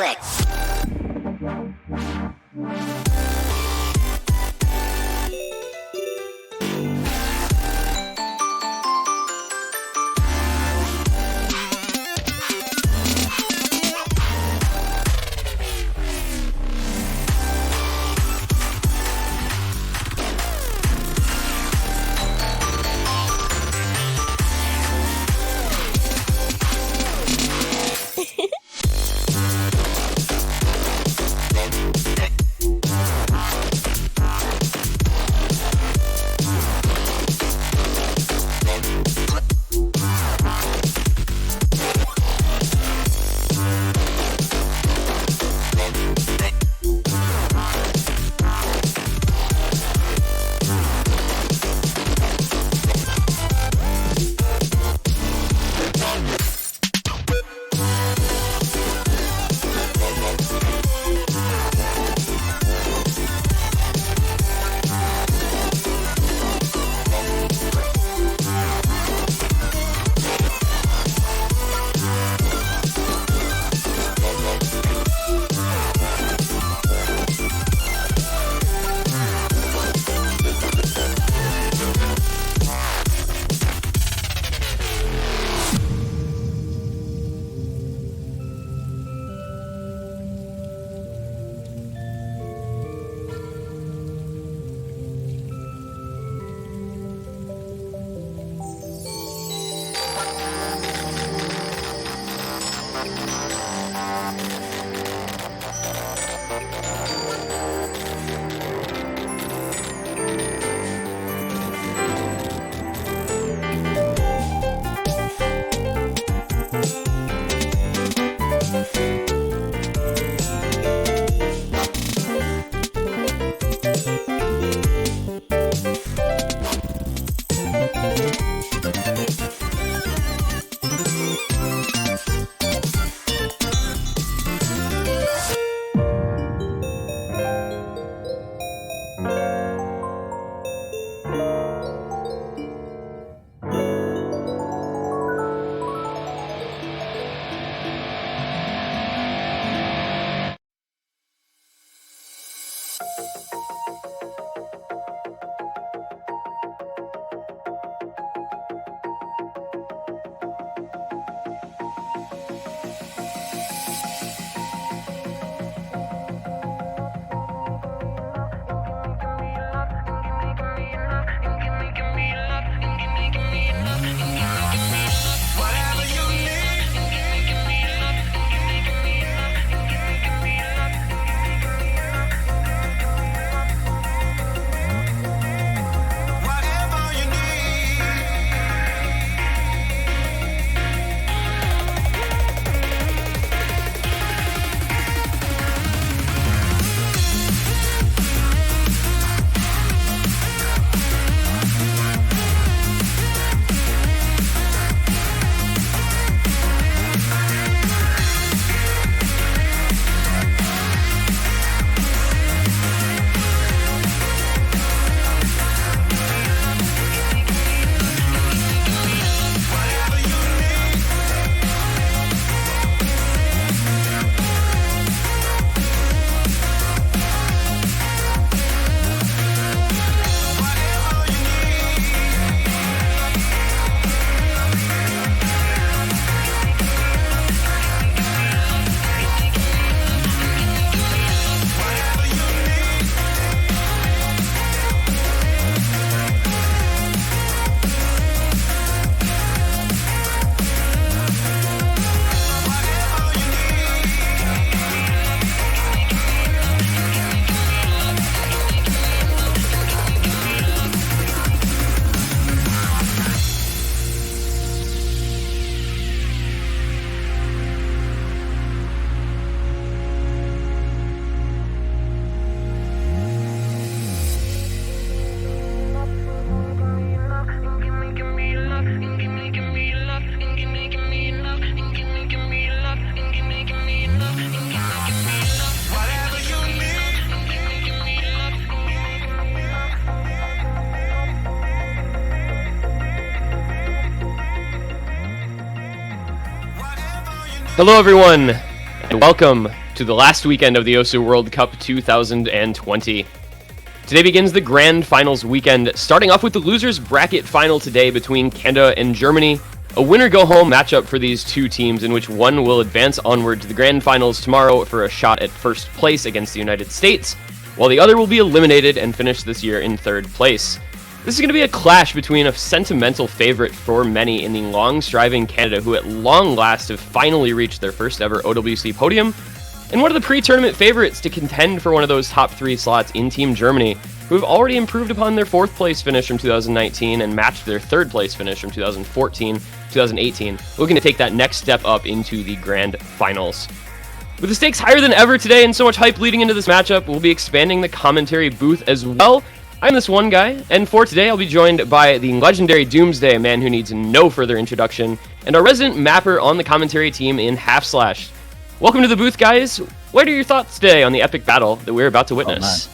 click. Hello everyone, and welcome to the last weekend of the OSU World Cup 2020. Today begins the Grand Finals weekend, starting off with the losers bracket final today between Canada and Germany. A winner-go-home matchup for these two teams in which one will advance onward to the Grand Finals tomorrow for a shot at first place against the United States, while the other will be eliminated and finish this year in third place. This is going to be a clash between a sentimental favorite for many in the long-striving Canada, who at long last have finally reached their first ever OWC podium, and one of the pre-tournament favorites to contend for one of those top three slots in Team Germany, who have already improved upon their fourth place finish from 2019 and matched their third place finish from 2018, looking to take that next step up into the Grand Finals. With the stakes higher than ever today and so much hype leading into this matchup, we'll be expanding the commentary booth as well. I'm this one guy, and for today I'll be joined by the legendary Doomsday, a man who needs no further introduction, and our resident mapper on the commentary team in Half Slash. Welcome to the booth, guys. What are your thoughts today on the epic battle that we're about to witness?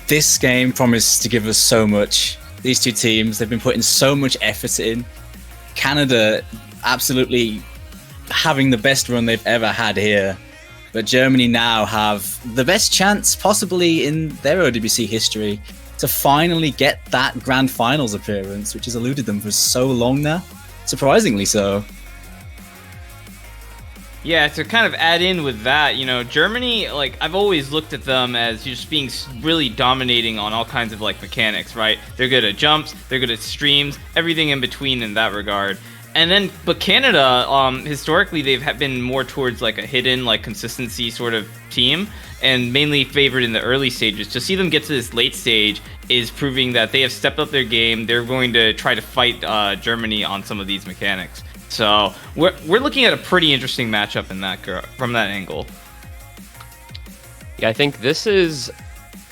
This game promised to give us so much. These two teams, they've been putting so much effort in. Canada absolutely having the best run they've ever had here. But Germany now have the best chance possibly in their OWC history to finally get that Grand Finals appearance, which has eluded them for so long now. Surprisingly so. Yeah, to kind of add in with that, Germany, I've always looked at them as just being really dominating on all kinds of, mechanics, right? They're good at jumps, they're good at streams, everything in between in that regard. But Canada, historically, they've been more towards, a hidden, consistency sort of team, and mainly favored in the early stages. To see them get to this late stage is proving that they have stepped up their game. They're going to try to fight Germany on some of these mechanics. So we're looking at a pretty interesting matchup in that from that angle. Yeah, I think this is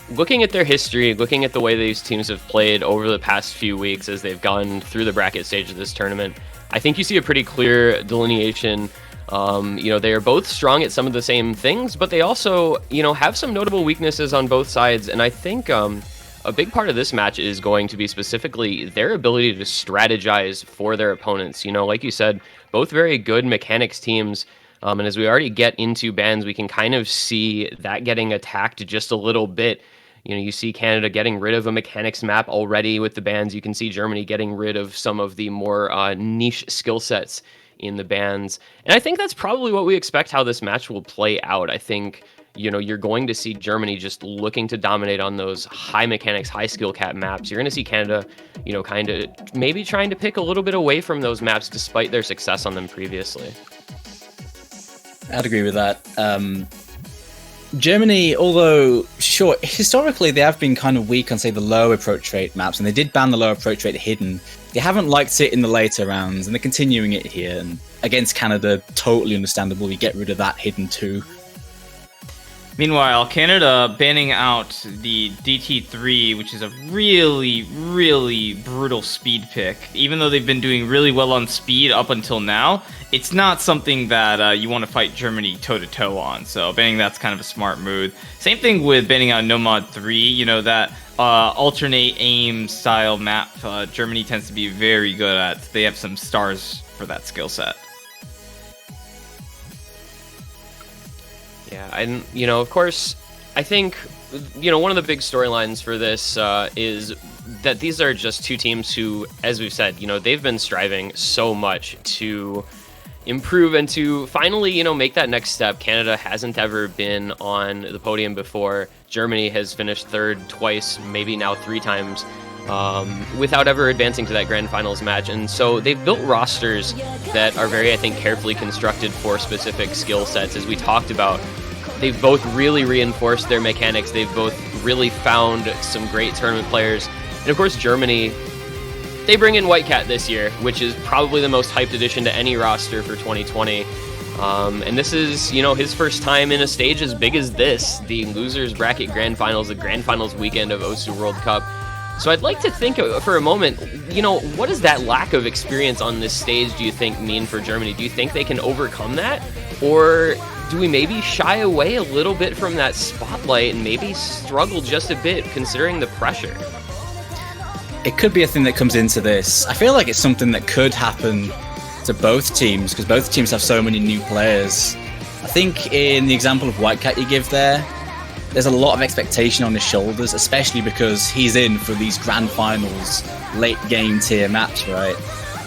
looking at their history, looking at the way these teams have played over the past few weeks as they've gone through the bracket stage of this tournament. I think you see a pretty clear delineation. They are both strong at some of the same things, but they also, have some notable weaknesses on both sides. And I think a big part of this match is going to be specifically their ability to strategize for their opponents. Like you said, both very good mechanics teams. And as we already get into bands, we can kind of see that getting attacked just a little bit. You see Canada getting rid of a mechanics map already with the bands. You can see Germany getting rid of some of the more niche skill sets in the bands. And I think that's probably what we expect how this match will play out. I think, you're going to see Germany just looking to dominate on those high mechanics, high skill cap maps. You're going to see Canada, kind of maybe trying to pick a little bit away from those maps despite their success on them previously. I'd agree with that. Germany, although sure, historically they have been kind of weak on, say, the low approach rate maps, and they did ban the low approach rate hidden. They haven't liked it in the later rounds, and they're continuing it here. And against Canada, totally understandable. We get rid of that hidden too. Meanwhile, Canada banning out the DT3, which is a really, really brutal speed pick. Even though they've been doing really well on speed up until now, it's not something that you want to fight Germany toe-to-toe on. So banning that's kind of a smart move. Same thing with banning out Nomad 3, that alternate aim style map Germany tends to be very good at. They have some stars for that skill set. Yeah, and, of course, I think, one of the big storylines for this is that these are just two teams who, as we've said, they've been striving so much to improve and to finally, make that next step. Canada hasn't ever been on the podium before. Germany has finished third twice, maybe now three times, without ever advancing to that Grand Finals match. And so they've built rosters that are very, I think, carefully constructed for specific skill sets, as we talked about. They've both really reinforced their mechanics. They've both really found some great tournament players. And of course, Germany, they bring in Whitecat this year, which is probably the most hyped addition to any roster for 2020. And this is, his first time in a stage as big as this, the Losers Bracket Grand Finals, the Grand Finals weekend of OSU World Cup. So I'd like to think for a moment, what does that lack of experience on this stage, do you think, mean for Germany? Do you think they can overcome that? Or do we maybe shy away a little bit from that spotlight and maybe struggle just a bit considering the pressure? It could be a thing that comes into this. I feel like it's something that could happen to both teams because both teams have so many new players. I think in the example of Whitecat you give there's a lot of expectation on his shoulders, especially because he's in for these grand finals, late game tier maps, right?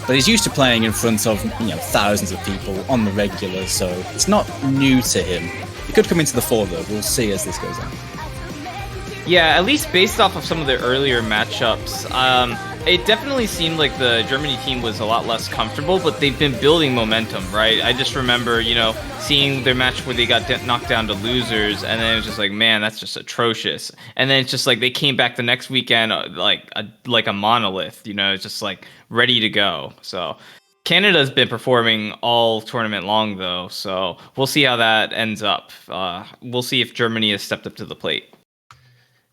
But he's used to playing in front of thousands of people on the regular, so it's not new to him. He could come into the fore though. We'll see as this goes on. Yeah, at least based off of some of the earlier matchups, it definitely seemed like the Germany team was a lot less comfortable, but they've been building momentum, right? I just remember, seeing their match where they got knocked down to losers, and then it was just like, man, that's just atrocious. And then it's just like they came back the next weekend like a monolith, it's just like ready to go. So Canada's been performing all tournament long, though, so we'll see how that ends up. We'll see if Germany has stepped up to the plate.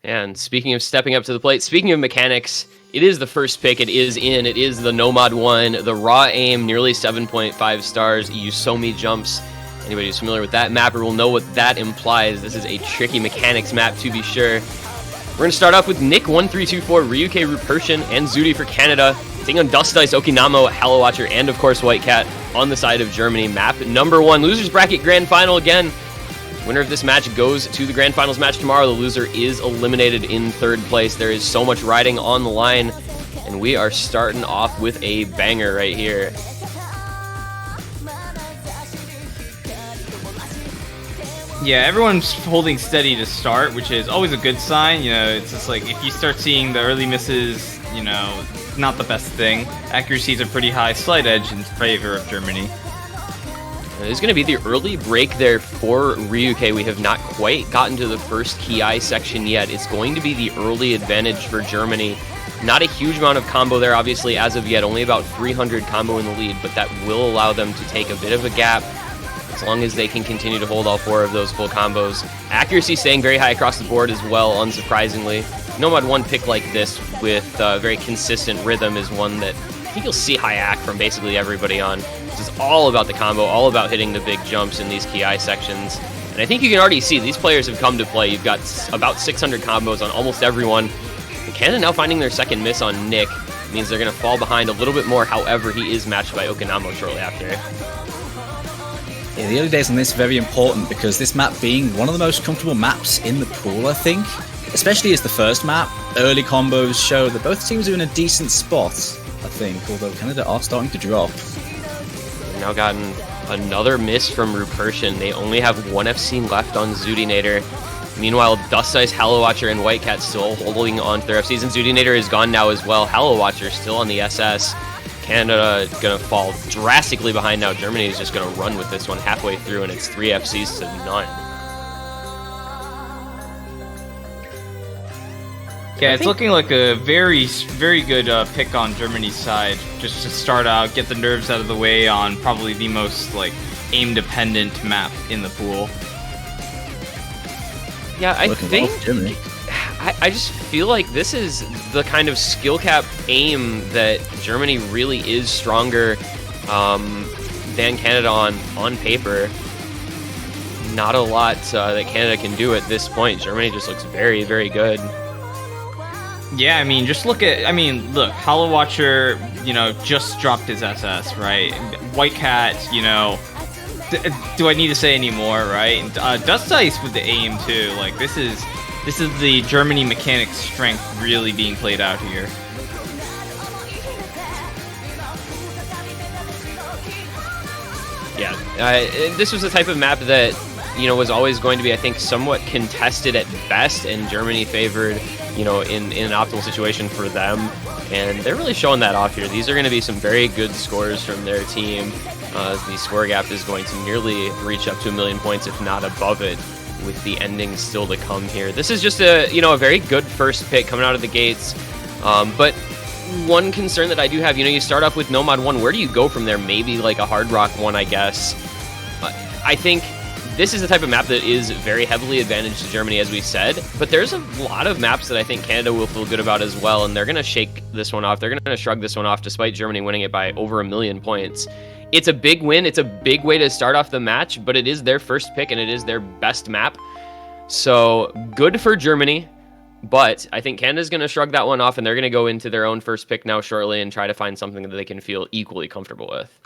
And speaking of stepping up to the plate, speaking of mechanics, it is the first pick. It is the Nomad 1, the raw aim, nearly 7.5 stars, Yusomi jumps. Anybody who's familiar with that mapper will know what that implies. This is a tricky mechanics map, to be sure. We're going to start off with Nick1324, Ryuke Rupertian, and Zudi for Canada, taking on Dust Dice, Okinamo, Hello Watcher, and of course Whitecat on the side of Germany. Map number 1, losers bracket grand final again. Winner of this match goes to the grand finals match tomorrow. The loser is eliminated in third place. There is so much riding on the line, and we are starting off with a banger right here. Yeah, everyone's holding steady to start, which is always a good sign. It's just like if you start seeing the early misses, not the best thing. Accuracies are pretty high, slight edge in favor of Germany. There's going to be the early break there for Ryuke. We have not quite gotten to the first Ki section yet. It's going to be the early advantage for Germany. Not a huge amount of combo there, obviously, as of yet. Only about 300 combo in the lead, but that will allow them to take a bit of a gap as long as they can continue to hold all 4 of those full combos. Accuracy staying very high across the board as well, unsurprisingly. Nomad 1 pick like this with very consistent rhythm is one that I think you'll see high AC from basically everybody on. This is all about the combo, all about hitting the big jumps in these Ki sections. And I think you can already see these players have come to play. You've got about 600 combos on almost everyone. And Canada now finding their second miss on Nick means they're going to fall behind a little bit more. However, he is matched by Okinamo shortly after. Yeah, the early days on this are very important because this map being one of the most comfortable maps in the pool, I think. Especially as the first map, early combos show that both teams are in a decent spot, I think, although Canada are starting to drop. They've now gotten another miss from Rupertian. They only have 1 FC left on Zudinator. Meanwhile, Dust Ice, Hello Watcher, and Whitecat still holding on to their FCs, and Zudinator is gone now as well. Hello Watcher still on the SS. Canada going to fall drastically behind now. Germany is just going to run with this one halfway through, and it's 3 FCs to none. Yeah, it's looking like a very, very good pick on Germany's side. Just to start out, get the nerves out of the way on probably the most aim-dependent map in the pool. Yeah, I think I just feel like this is the kind of skill cap aim that Germany really is stronger than Canada on paper. Not a lot that Canada can do at this point. Germany just looks very, very good. Yeah, look, Hollow Watcher, just dropped his SS, right? Whitecat, do I need to say any more, right? Dust Ice with the aim too. This is the Germany mechanics strength really being played out here. Yeah, this was the type of map that was always going to be, I think, somewhat contested at best, and Germany favored, in an optimal situation for them. And they're really showing that off here. These are going to be some very good scores from their team. The score gap is going to nearly reach up to 1 million points, if not above it, with the ending still to come here. This is just a very good first pick coming out of the gates. But one concern that I do have, you start off with Nomad 1. Where do you go from there? Maybe like a Hard Rock 1, I guess. I think this is the type of map that is very heavily advantaged to Germany, as we said, but there's a lot of maps that I think Canada will feel good about as well, and they're going to shake this one off. They're going to shrug this one off, despite Germany winning it by over 1 million points. It's a big win. It's a big way to start off the match, but it is their first pick, and it is their best map. So, good for Germany, but I think Canada's going to shrug that one off, and they're going to go into their own first pick now shortly and try to find something that they can feel equally comfortable with.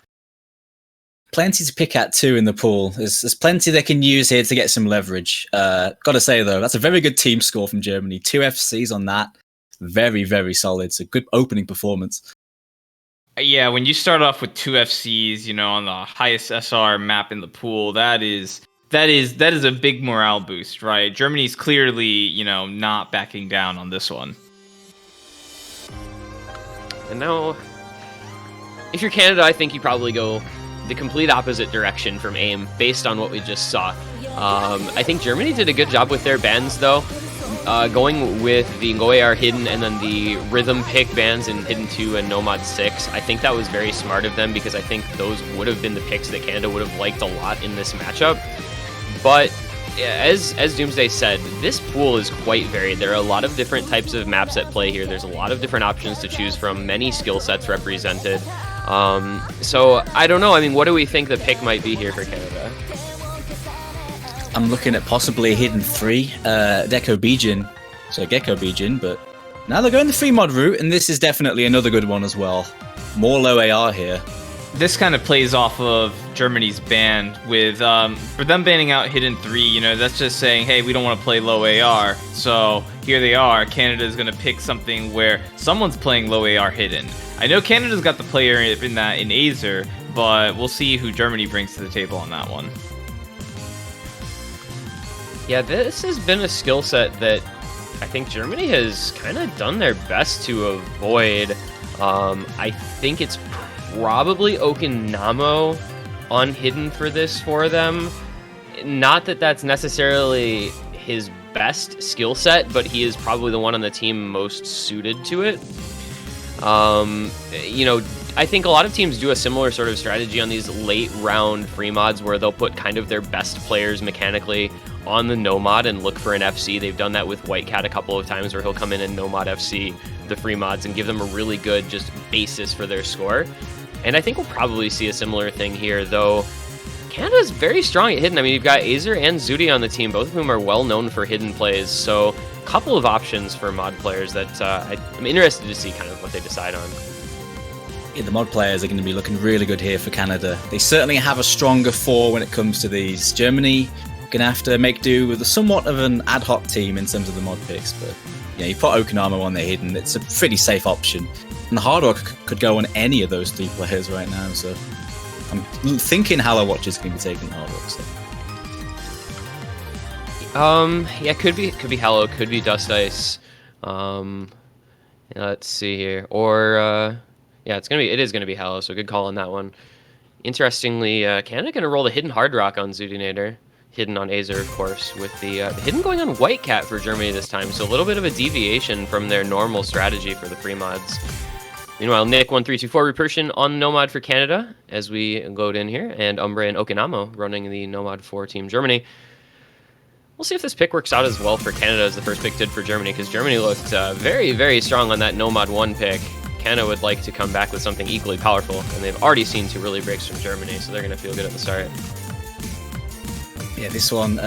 plenty to pick at too in the pool. There's plenty they can use here to get some leverage. Gotta say though, that's a very good team score from Germany. 2 FCs on that. Very, very solid. It's a good opening performance. Yeah, when you start off with 2 FCs, you know, on the highest SR map in the pool, that is a big morale boost, right? Germany's clearly, you know, not backing down on this one. And now, if you're Canada, I think you probably go the complete opposite direction from AIM based on what we just saw. I think Germany did a good job with their bans, though. Going with the Ngoyar Hidden and then the Rhythm pick bans in Hidden 2 and Nomad 6, I think that was very smart of them because I think those would have been the picks that Canada would have liked a lot in this matchup. But as Doomsday said, this pool is quite varied. There are a lot of different types of maps at play here. There's a lot of different options to choose from, many skill sets represented. So I don't know. I mean, what do we think the pick might be here for Canada? I'm looking at possibly a Hidden 3, Deco Bijin, so Gecko Bijin, but now they're going the free mod route, and this is definitely another good one as well. More low AR here. This kind of plays off of Germany's ban with, for them banning out Hidden 3, you know, that's just saying, hey, we don't want to play low AR, so here they are. Canada's going to pick something where someone's playing low AR Hidden. I know Canada's got the player in Azer, but we'll see who Germany brings to the table on that one. Yeah, this has been a skill set that I think Germany has kind of done their best to avoid. I think it's probably Okinamo on Hidden for this for them. Not that that's necessarily his best skill set, but he is probably the one on the team most suited to it. You know, I think a lot of teams do a similar sort of strategy on these late round free mods where they'll put kind of their best players mechanically on the Nomad and look for an FC. They've done that with White Cat a couple of times where he'll come in and Nomad FC the free mods and give them a really good just basis for their score. And I think we'll probably see a similar thing here, though Canada's very strong at Hidden. I mean, you've got Azer and Zudi on the team, both of whom are well known for Hidden plays, so a couple of options for mod players that I'm interested to see kind of what they decide on. Yeah, the mod players are going to be looking really good here for Canada. They certainly have a stronger 4 when it comes to these. Germany going to have to make do with somewhat of an ad hoc team in terms of the mod picks, but yeah, you put Okinamo on the Hidden, it's a pretty safe option. And the Hard Rock could go on any of those 3 players right now, so I'm thinking Halo Watch is going to be taking Hard Rock. So. Yeah, could be Halo, could be Dust Ice. Yeah, let's see here, or yeah, it is gonna be Halo, so good call on that one. Interestingly, Canada gonna roll the Hidden Hard Rock on Zudinator. Hidden on Azer, of course, with the Hidden going on White Cat for Germany this time, so a little bit of a deviation from their normal strategy for the free mods. Meanwhile, Nick1324 Repertion on Nomad for Canada as we load in here, and Umbre and Okinamo running the Nomad for Team Germany. We'll see if this pick works out as well for Canada as the first pick did for Germany, because Germany looked very, very strong on that Nomad 1 pick. Canada would like to come back with something equally powerful, and they've already seen 2 early breaks from Germany, so they're going to feel good at the start. Yeah, this one,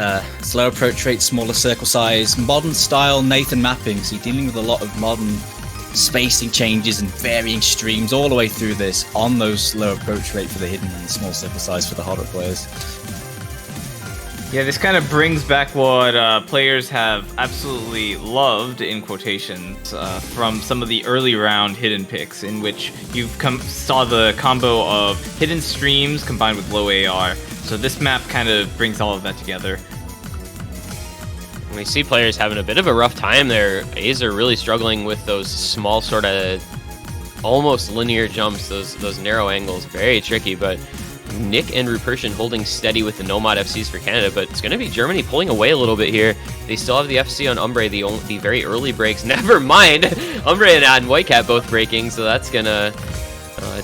slow approach rate, smaller circle size, modern style Nathan mapping, so you're dealing with a lot of modern spacing changes and varying streams all the way through this on those low approach rate for the Hidden and small circle size for the harder players. Yeah, this kind of brings back what players have absolutely loved, in quotations, from some of the early round Hidden picks, in which you've saw the combo of Hidden streams combined with low AR. So this map kind of brings all of that together. We see players having a bit of a rough time there. Azer really struggling with those small sort of almost linear jumps, those narrow angles. Very tricky, but Nick and Rupertian holding steady with the Nomad FCs for Canada, but it's going to be Germany pulling away a little bit here. They still have the FC on Umbre, the very early breaks. Never mind, Umbre and White Cat both breaking, so that's going to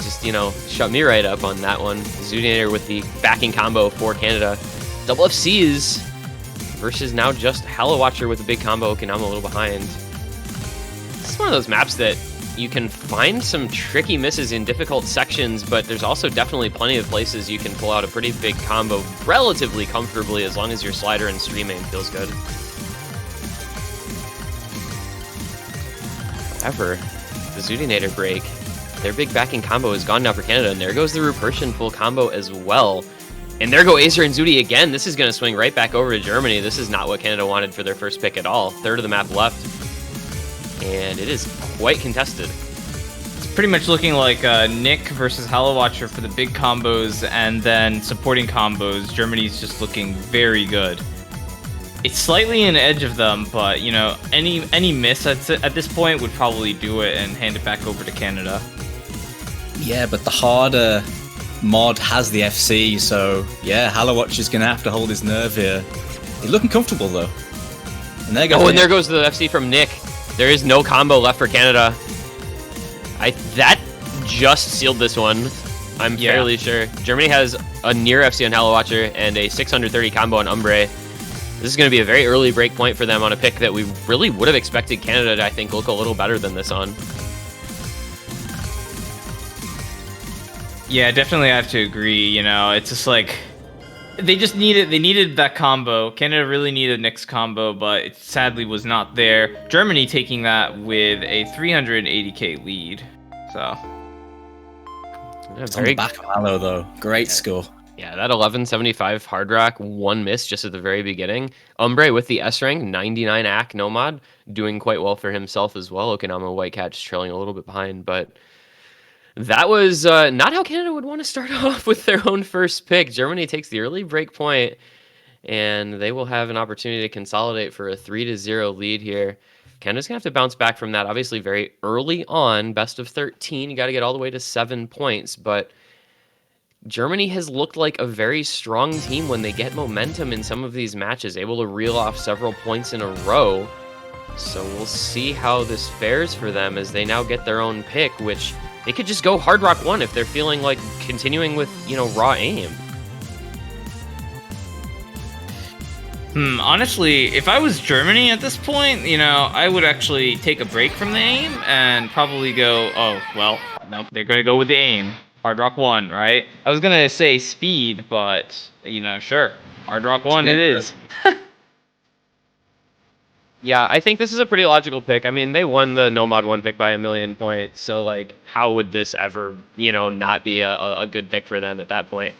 just, you know, shut me right up on that one. Zudinator with the backing combo for Canada. Double FCs versus now just Halo Watcher with a big combo, Okinamo a little behind. This is one of those maps that you can find some tricky misses in difficult sections, but there's also definitely plenty of places you can pull out a pretty big combo relatively comfortably as long as your slider and stream aim feels good. However, the Zudinator break their big backing combo is gone now for Canada, and there goes the Rupertian full combo as well. And there go Acer and Zudi again. This is going to swing right back over to Germany. This is not what Canada wanted for their first pick at all. Third of the map left. And it is quite contested. It's pretty much looking like Nick versus Hello Watcher for the big combos, and then supporting combos. Germany's just looking very good. It's slightly an edge of them, but, you know, any miss at this point would probably do it and hand it back over to Canada. Yeah, but the harder mod has the FC, so yeah, Hello Watcher's going to have to hold his nerve here. He's looking comfortable, though. And there goes and there goes the FC from Nick. There is no combo left for Canada. That just sealed this one. I'm fairly sure. Germany has a near FC on Hello Watcher and a 630 combo on Umbre. This is going to be a very early break point for them on a pick that we really would have expected Canada to, I think, look a little better than this on. Yeah, definitely I have to agree. You know, it's just like they needed that combo. Canada really needed Nick's combo, but it sadly was not there. Germany taking that with a 380k lead. So yeah, it's on the back of Hello, though. Great score. Yeah, that 1175 hard rock, one miss just at the very beginning. Umbre with the S rank, 99 AC Nomad, doing quite well for himself as well. Okinawa Whitecat just trailing a little bit behind, but that was not how Canada would want to start off with their own first pick. Germany takes the early break point, and they will have an opportunity to consolidate for a 3-0 lead here. Canada's going to have to bounce back from that, obviously very early on, best of 13. You got to get all the way to 7 points, but Germany has looked like a very strong team when they get momentum in some of these matches, able to reel off several points in a row. So we'll see how this fares for them as they now get their own pick, which they could just go Hard Rock 1 if they're feeling like continuing with, you know, raw aim. Honestly, if I was Germany at this point, you know, I would actually take a break from the aim and probably go, oh, well, nope, they're going to go with the aim. Hard Rock 1, right? I was going to say speed, but, you know, sure. Hard Rock 1 it is. Yeah, I think this is a pretty logical pick. I mean, they won the Nomad 1 pick by 1,000,000 points, so, like, how would this ever, you know, not be a good pick for them at that point?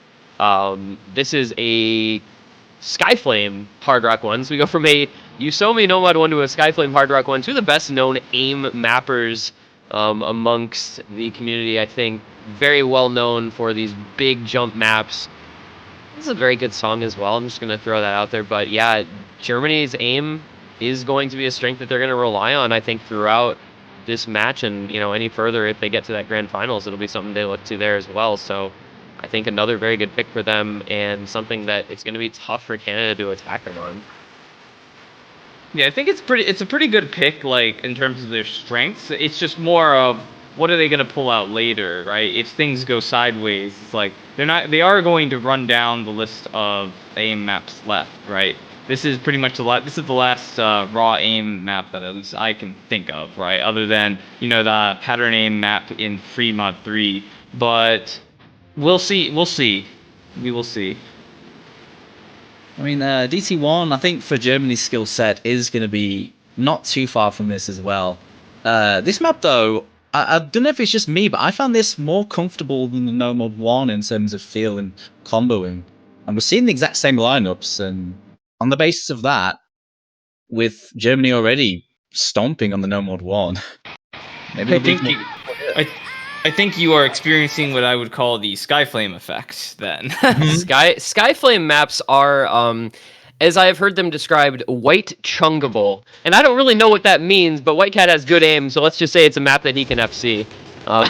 This is a Skyflame Hard Rock 1, so we go from a Yusomi Nomad 1 to a Skyflame Hard Rock 1, two of the best-known aim mappers amongst the community, I think. Very well known for these big jump maps. This is a very good song as well. I'm just going to throw that out there. But yeah, Germany's aim is going to be a strength that they're going to rely on, I think, throughout this match. And, you know, any further, if they get to that grand finals, it'll be something they look to there as well. So I think another very good pick for them, and something that it's going to be tough for Canada to attack them on. Yeah, I think it's a pretty good pick, like, in terms of their strengths. It's just more of what are they going to pull out later, right? If things go sideways, it's like they are going to run down the list of aim maps left, right? This is pretty much the last raw aim map that at least I can think of, right? Other than, you know, the pattern aim map in Free Mod 3, but we'll see. We will see. I mean, DT1, I think for Germany's skill set is going to be not too far from this as well. This map, though, I don't know if it's just me, but I found this more comfortable than the Nomad 1 in terms of feel and comboing. And we're seeing the exact same lineups, and on the basis of that, with Germany already stomping on the Nomad 1, maybe I think you are experiencing what I would call the Skyflame effect, then. Skyflame maps are, as I have heard them described, white chungable. And I don't really know what that means, but Whitecat has good aim, so let's just say it's a map that he can FC.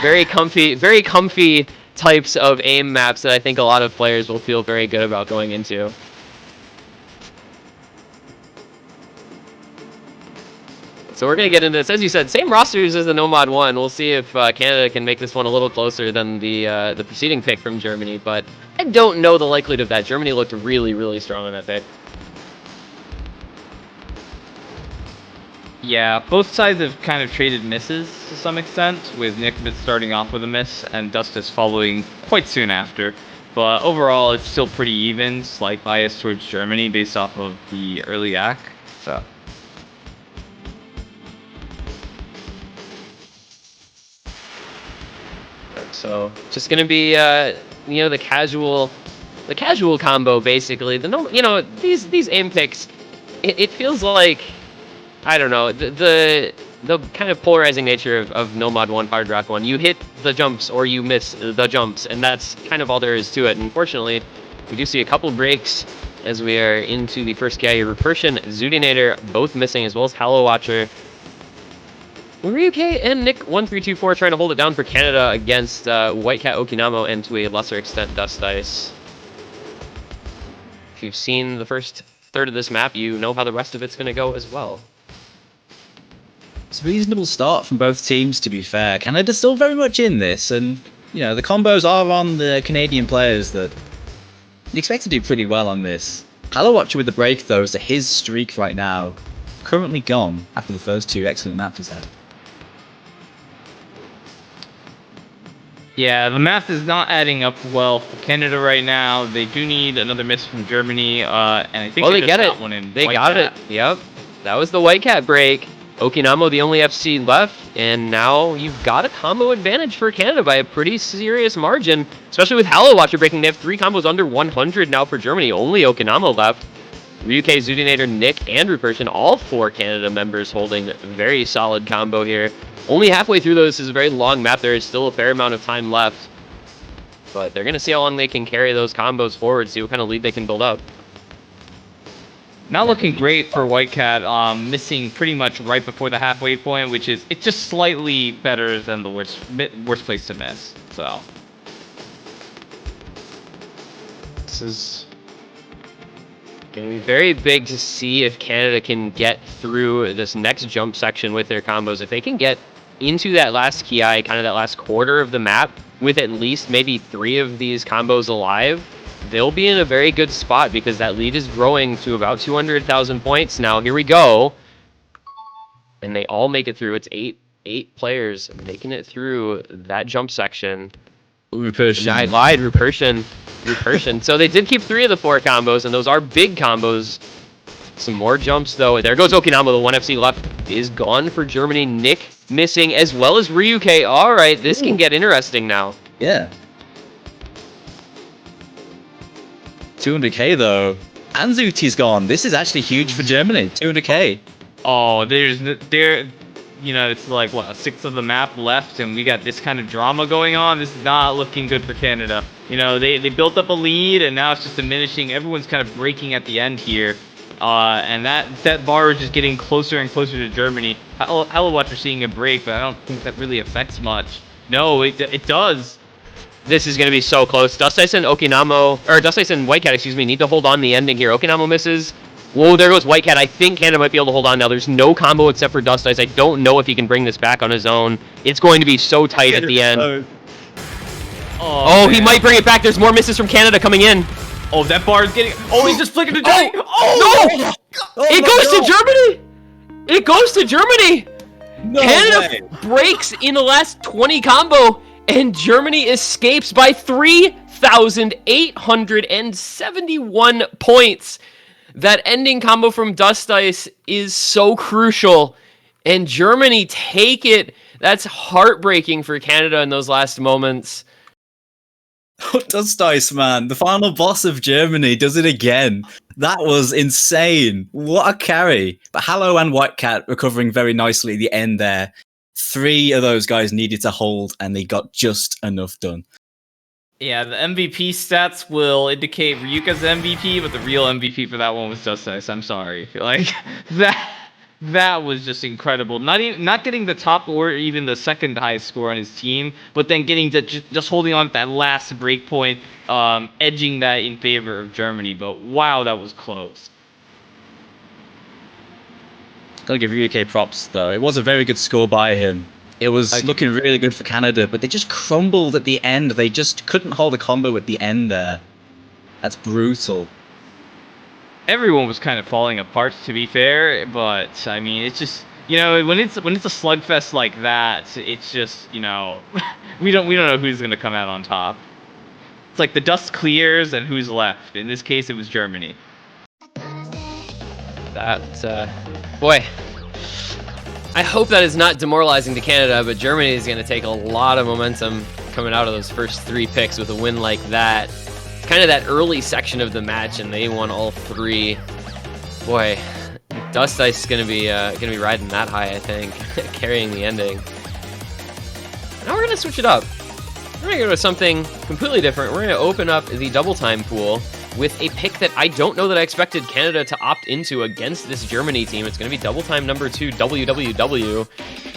Very comfy types of aim maps that I think a lot of players will feel very good about going into. So we're going to get into this. As you said, same rosters as the Nomad 1. We'll see if Canada can make this one a little closer than the preceding pick from Germany, but I don't know the likelihood of that. Germany looked really, really strong on that pick. Yeah, both sides have kind of traded misses to some extent, with Nick starting off with a miss and Dustus following quite soon after. But overall, it's still pretty even, slight bias towards Germany based off of the early act. So. So just gonna be the casual combo basically. These aim picks, it feels like, I don't know, the kind of polarizing nature of No Mod 1, Hard Rock 1. You hit the jumps or you miss the jumps, and that's kind of all there is to it. Unfortunately, we do see a couple breaks as we are into the first KI. Repertion, Zudinator both missing, as well as Hallow Watcher. Ryuke and Nick1324 trying to hold it down for Canada against White Cat Okinamo, and to a lesser extent Dust Dice. If you've seen the first third of this map, you know how the rest of it's going to go as well. It's a reasonable start from both teams, to be fair. Canada's still very much in this, and the combos are on the Canadian players that you expect to do pretty well on this. Hallow Watcher with the break, though, so his streak right now currently gone after the first two excellent maps he's had. Yeah, the math is not adding up well for Canada right now. They do need another miss from Germany, and I think they get it. One in they White got Cat. it. Yep, that was the White Cat break. Okinamo, the only FC left, and now you've got a combo advantage for Canada by a pretty serious margin, especially with Hallow Watcher breaking. They have 3 combos under 100 now for Germany. Only Okinamo left. Ryuke, Zudinator, Nick, and Rupertion, all 4 Canada members holding a very solid combo here. Only halfway through, though, this is a very long map. There is still a fair amount of time left, but they're going to see how long they can carry those combos forward, see what kind of lead they can build up. Not looking great for White Cat, missing pretty much right before the halfway point, which is it's just slightly better than the worst place to miss. So this is going to be very big to see if Canada can get through this next jump section with their combos. If they can get into that last Ki, kind of that last quarter of the map, with at least maybe 3 of these combos alive, they'll be in a very good spot because that lead is growing to about 200,000 points now. Here we go. And they all make it through. It's eight players making it through that jump section. Rupertion. I lied, Rupertion. So they did keep 3 of the 4 combos, and those are big combos. Some more jumps, though. There goes Okinamo. The 1 FC left is gone for Germany. Nick missing, as well as Ryuke. All right, this can get interesting now. Yeah. 200k though. Anzuti's gone. This is actually huge for Germany. 200k. oh, it's like what, 1/6 of the map left, and we got this kind of drama going on. This is not looking good for Canada. They built up a lead, and now it's just diminishing. Everyone's kind of breaking at the end here. And that bar is just getting closer and closer to Germany. Hallow Watcher seeing a break, but I don't think that really affects much. No, it does. This is going to be so close. Dust Dice and White Cat, need to hold on the ending here. Okinamo misses. Whoa, there goes White Cat. I think Canada might be able to hold on now. There's no combo except for Dust Dice. I don't know if he can bring this back on his own. It's going to be so tight at the end. Oh, he might bring it back. There's more misses from Canada coming in. Oh, that bar is getting... Oh, he's just flicking to Johnny. No! It goes to Germany! It goes to Germany! No Canada way. breaks in the last 20 combo, and Germany escapes by 3,871 points. That ending combo from Dust Dice is so crucial, and Germany take it. That's heartbreaking for Canada in those last moments. Dust Dice, man. The final boss of Germany does it again. That was insane. What a carry. But Hallow and White Cat recovering very nicely at the end there. 3 of those guys needed to hold, and they got just enough done. Yeah, the MVP stats will indicate Ryuka's MVP, but the real MVP for that one was Dust Dice. I'm sorry. Like, that was just incredible. Not getting the top or even the second highest score on his team, but then getting to just holding on to that last break point, edging that in favor of Germany. But wow, that was close. Gotta give UK props, though. It was a very good score by him. It was looking really good for Canada, but they just crumbled at the end. They just couldn't hold a combo at the end there. That's brutal. Everyone was kind of falling apart, to be fair, but I mean, it's just, when it's a slugfest like that, it's just, we don't know who's gonna come out on top. It's like the dust clears and who's left. In this case, it was Germany. Boy, I hope that is not demoralizing to Canada, but Germany is going to take a lot of momentum coming out of those first 3 picks with a win like that. It's kind of that early section of the match, and they won all 3. Boy, Dust Ice is gonna be riding that high, I think, carrying the ending. Now we're gonna switch it up. We're gonna go to something completely different. We're gonna open up the double time pool with a pick that I don't know that I expected Canada to opt into against this Germany team. It's gonna be double time number 2 WWW,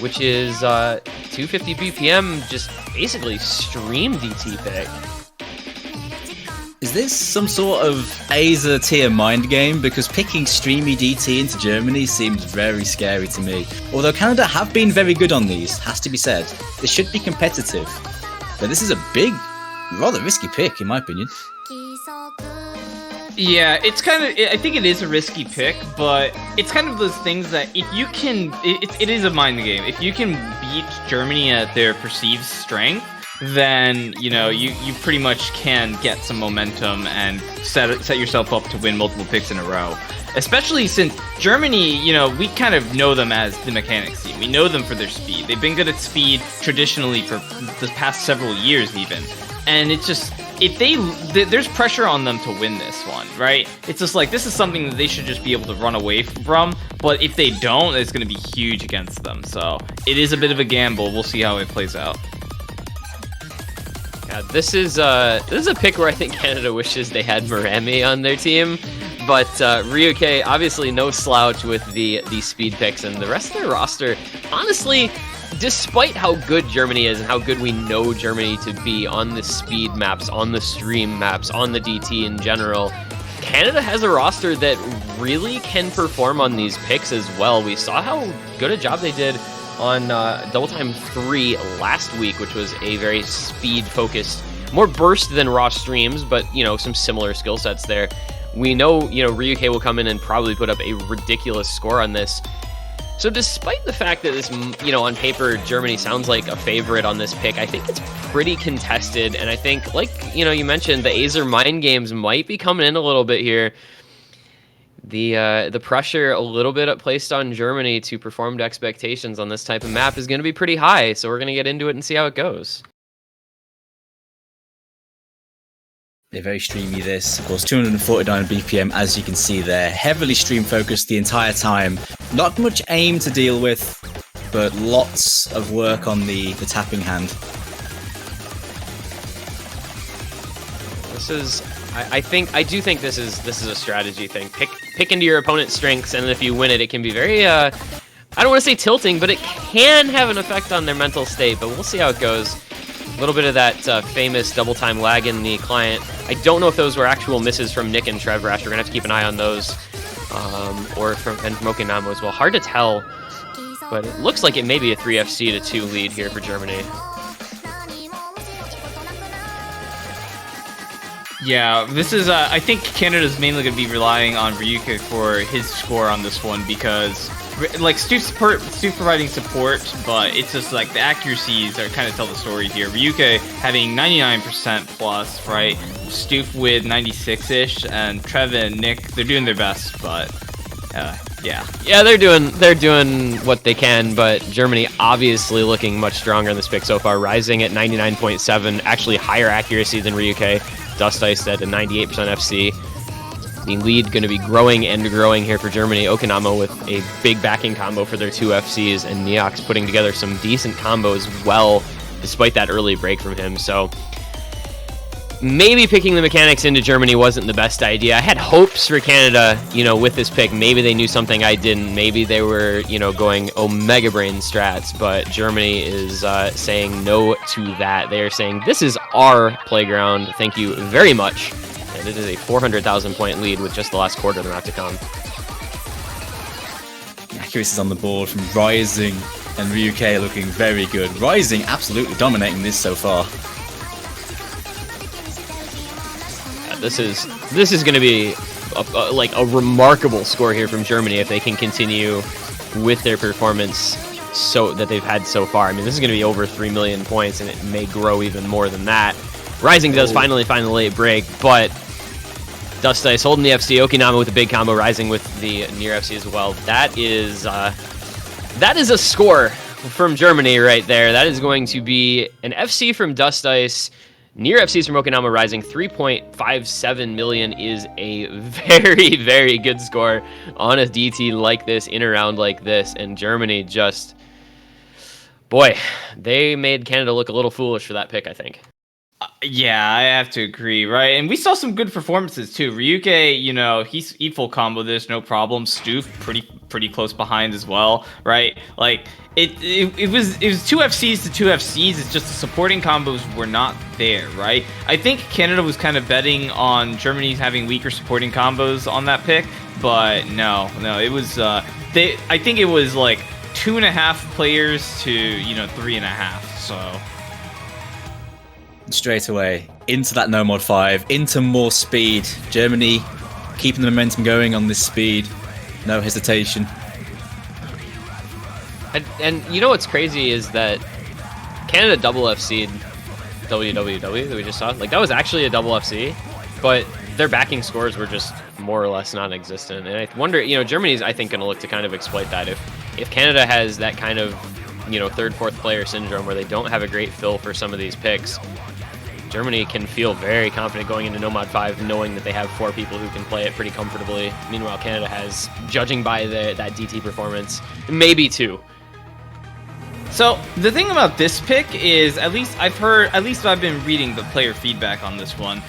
which is 250 BPM, just basically stream DT pick. Is this some sort of Azer tier mind game? Because picking streamy DT into Germany seems very scary to me. Although Canada have been very good on these, has to be said. They should be competitive. But this is a big, rather risky pick, in my opinion. Yeah, it's kind of, I think it is a risky pick, but it's kind of those things that if you can, it is a mind game. If you can beat Germany at their perceived strength, then, you know, you pretty much can get some momentum and set yourself up to win multiple picks in a row. Especially since Germany, you know, we kind of know them as the mechanics team. We know them for their speed. They've been good at speed traditionally for the past several years even. And it's just, there's pressure on them to win this one, right? It's just like, this is something that they should just be able to run away from, but if they don't, it's going to be huge against them. So it is a bit of a gamble. We'll see how it plays out. Yeah, this is a pick where I think Canada wishes they had Marami on their team, but Ryuke obviously no slouch with the speed picks, and the rest of their roster, honestly, despite how good Germany is and how good we know Germany to be on the speed maps, on the stream maps, on the DT in general, Canada has a roster that really can perform on these picks as well. We saw how good a job they did on Double Time 3 last week, which was a very speed-focused, more burst than raw streams, but, you know, some similar skill sets there. We know, you know, Ryuke will come in and probably put up a ridiculous score on this. So despite the fact that this, you know, on paper, Germany sounds like a favorite on this pick, I think it's pretty contested, and I think, like, you know, you mentioned, the Azer mind games might be coming in a little bit here. The pressure a little bit placed on Germany to perform to expectations on this type of map is going to be pretty high, so we're going to get into it and see how it goes. They're very streamy, this. Of course, 249 BPM, as you can see there. Heavily stream focused the entire time. Not much aim to deal with, but lots of work on the tapping hand. This is... I do think this is a strategy thing. Pick into your opponent's strengths, and if you win it, it can be very I don't want to say tilting, but it can have an effect on their mental state. But we'll see how it goes. A little bit of that famous double time lag in the client. I don't know if those were actual misses from Nick and Trev Rash. We're gonna have to keep an eye on those, or from Okinamo as well. Hard to tell, but it looks like it may be a 3FC to 2 lead here for Germany. Yeah, this is, I think Canada's mainly going to be relying on Ryuke for his score on this one because, like, Stu's providing support, but it's just, like, the accuracies are kind of tell the story here. Ryuke having 99% plus, right? Stu with 96-ish, and Trev and Nick, they're doing their best, but, yeah. Yeah, they're doing what they can, but Germany obviously looking much stronger in this pick so far, rising at 99.7, actually higher accuracy than Ryuke. Dust Ice at a 98% FC. The lead going to be growing and growing here for Germany. Okinamo with a big backing combo for their 2 FCs, and Neox putting together some decent combos well, despite that early break from him. So maybe picking the mechanics into Germany wasn't the best idea. I had hopes for Canada, you know, with this pick. Maybe they knew something I didn't. Maybe they were, you know, going Omega Brain strats, but Germany is saying no to that. They are saying, this is our playground. Thank you very much. And it is a 400,000 point lead with just the last quarter of the map to come. Accuracy is on the board from Rising and Ryuke looking very good. Rising absolutely dominating this so far. This is going to be like a remarkable score here from Germany if they can continue with their performance so that they've had so far. I mean, this is going to be over 3 million points, and it may grow even more than that. Rising does finally find the late break, but Dust Ice holding the FC. Okinama with a big combo, Rising with the near FC as well. That is a score from Germany right there. That is going to be an FC from Dust Ice. Near FCs from Okinawa Rising. 3.57 million is a very, very good score on a DT like this, in a round like this. And Germany just, boy, they made Canada look a little foolish for that pick, I think. Yeah, I have to agree, right? And we saw some good performances too. Ryuke, he full combo this, no problem. Stoof, pretty close behind as well, right? Like it was 2 FCs to 2 FCs. It's just the supporting combos were not there, right? I think Canada was kind of betting on Germany having weaker supporting combos on that pick, but no, it was I think it was like 2.5 players to 3.5, so. Straight away into that no mod 5, into more speed. Germany keeping the momentum going on this speed, no hesitation. And you know what's crazy is that Canada double FC'd WWW that we just saw. Like, that was actually a double FC, but their backing scores were just more or less non-existent. And I wonder, Germany's, I think, going to look to kind of exploit that. If Canada has that kind of, third, fourth player syndrome where they don't have a great fill for some of these picks, Germany can feel very confident going into No Mod 5, knowing that they have 4 people who can play it pretty comfortably. Meanwhile, Canada has, judging by that DT performance, maybe 2. So the thing about this pick is, at least I've been reading the player feedback on this one.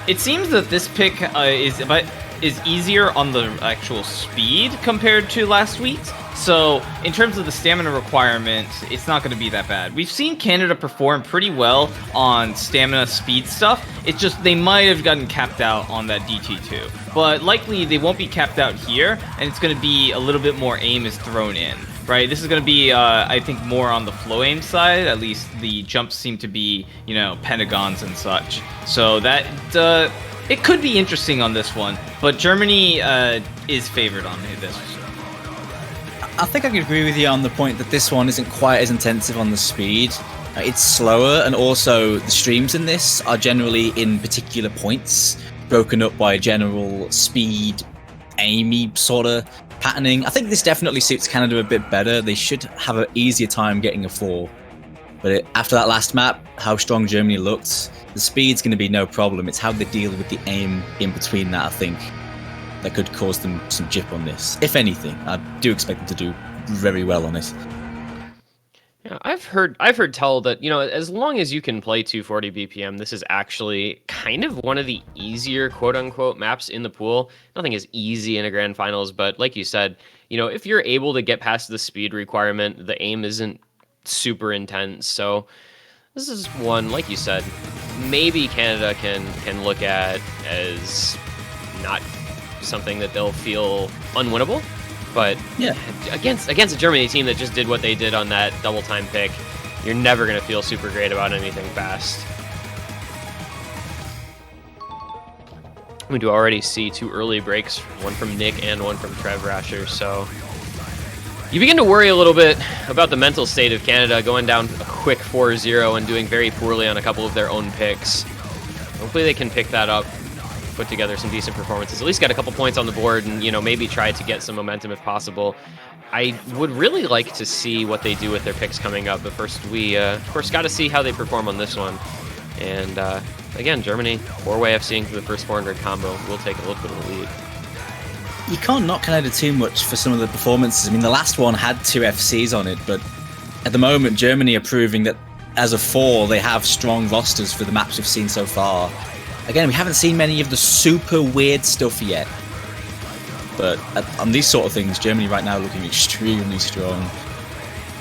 It seems that this pick is easier on the actual speed compared to last week's. So in terms of the stamina requirement, it's not going to be that bad. We've seen Canada perform pretty well on stamina speed stuff. It's just they might have gotten capped out on that DT2. But likely they won't be capped out here, and it's going to be a little bit more aim is thrown in. Right, this is going to be, I think, more on the flow aim side. At least the jumps seem to be, pentagons and such. So that it could be interesting on this one. But Germany is favored on this. I think I can agree with you on the point that this one isn't quite as intensive on the speed. It's slower, and also the streams in this are generally in particular points, broken up by general speed, aimy sort of patterning. I think this definitely suits Canada a bit better. They should have an easier time getting a 4. But after that last map, how strong Germany looked, the speed's going to be no problem. It's how they deal with the aim in between that, I think, that could cause them some jip on this. If anything, I do expect them to do very well on it. Yeah, I've heard tell that, as long as you can play 240 BPM, this is actually kind of one of the easier quote-unquote maps in the pool. Nothing is easy in a grand finals, but like you said, if you're able to get past the speed requirement, the aim isn't super intense. So this is one, like you said, maybe Canada can look at as not something that they'll feel unwinnable. But yeah, against a Germany team that just did what they did on that double time pick, you're never going to feel super great about anything fast. We do already see 2 early breaks, one from Nick and one from Trev Rasher, so you begin to worry a little bit about the mental state of Canada going down a quick 4-0 and doing very poorly on a couple of their own picks. Hopefully they can pick that up, put together some decent performances, at least get a couple points on the board, and maybe try to get some momentum if possible. I would really like to see what they do with their picks coming up, but first we of course got to see how they perform on this one. And again, Germany 4-way FCing for the first 400 combo. We'll take a little bit of the lead. You can't knock Canada too much for some of the performances. I mean, the last one had 2 FCs on it, but at the moment Germany are proving that as a 4 they have strong rosters for the maps we've seen so far. Again, we haven't seen many of the super weird stuff yet. But on these sort of things, Germany right now looking extremely strong.